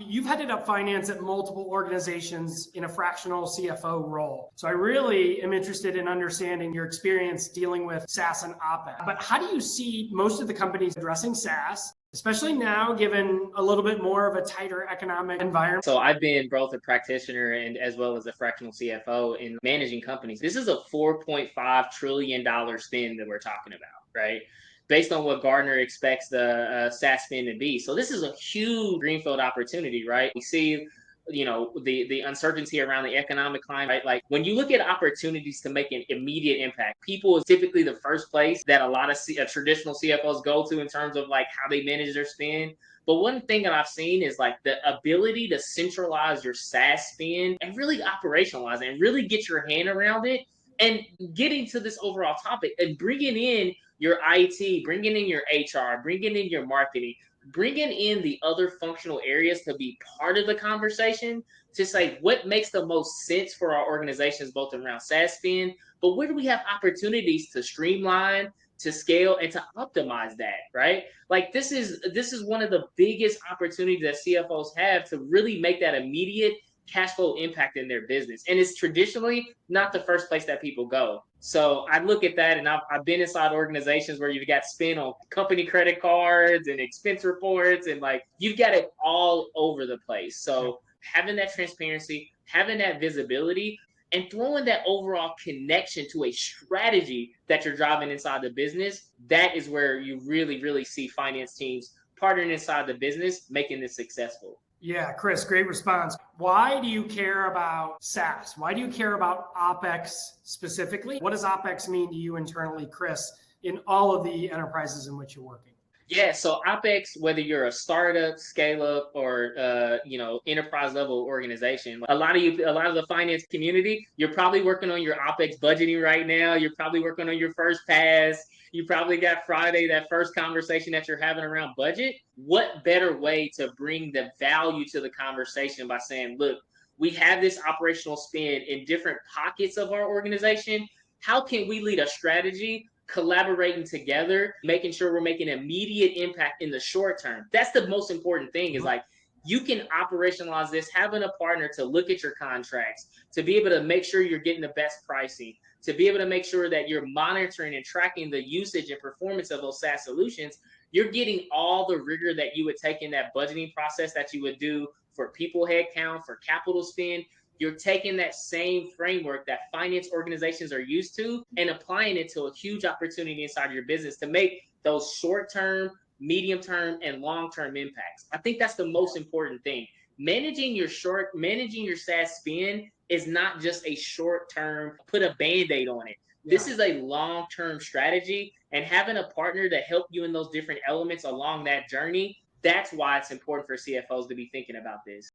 You've headed up finance at multiple organizations in a fractional CFO role. So I really am interested in understanding your experience dealing with SaaS and OpEx. But how do you see most of the companies addressing SaaS, especially now, given a little bit more of a tighter economic environment? So I've been both a practitioner and as well as a fractional CFO in managing companies. This is a $4.5 trillion spend that we're talking about, right? Based on what Gartner expects the SaaS spend to be. So this is a huge greenfield opportunity, right? We see, the uncertainty around the economic climate, right? Like when you look at opportunities to make an immediate impact, people is typically the first place that a lot of traditional CFOs go to in terms of like how they manage their spend. But one thing that I've seen is like the ability to centralize your SaaS spend and really operationalize it and really get your hand around it and getting to this overall topic and bringing in your IT, bringing in your HR, bringing in your marketing, bringing in the other functional areas to be part of the conversation to say what makes the most sense for our organizations, both around SaaS spend, but where do we have opportunities to streamline, to scale, and to optimize that, right? Like this is one of the biggest opportunities that CFOs have to really make that immediate cash flow impact in their business. And it's traditionally not the first place that people go. So I look at that and I've been inside organizations where you've got spend on company credit cards and expense reports and like you've got it all over the place. So having that transparency, having that visibility, and throwing that overall connection to a strategy that you're driving inside the business, that is where you really, really see finance teams partnering inside the business, making this successful. Yeah, Chris, great response. Why do you care about SaaS? Why do you care about OpEx specifically? What does OpEx mean to you internally, Chris, in all of the enterprises in which you're working? Yeah, so OpEx, whether you're a startup, scale up, or enterprise level organization, a lot of the finance community, you're probably working on your OpEx budgeting right now. You're probably working on your first pass. You probably got Friday, that first conversation that you're having around budget. What better way to bring the value to the conversation by saying, look, we have this operational spend in different pockets of our organization. How can we lead a strategy collaborating together, making sure we're making immediate impact in the short term? That's the most important thing is like you can operationalize this, having a partner to look at your contracts, to be able to make sure you're getting the best pricing, to be able to make sure that you're monitoring and tracking the usage and performance of those SaaS solutions. You're getting all the rigor that you would take in that budgeting process that you would do for people headcount, for capital spend. You're taking that same framework that finance organizations are used to and applying it to a huge opportunity inside your business to make those short-term, medium-term, and long-term impacts. I think that's the most important thing. Managing your SaaS spend is not just a short-term, put a Band-Aid on it. This is a long-term strategy, and having a partner to help you in those different elements along that journey, that's why it's important for CFOs to be thinking about this.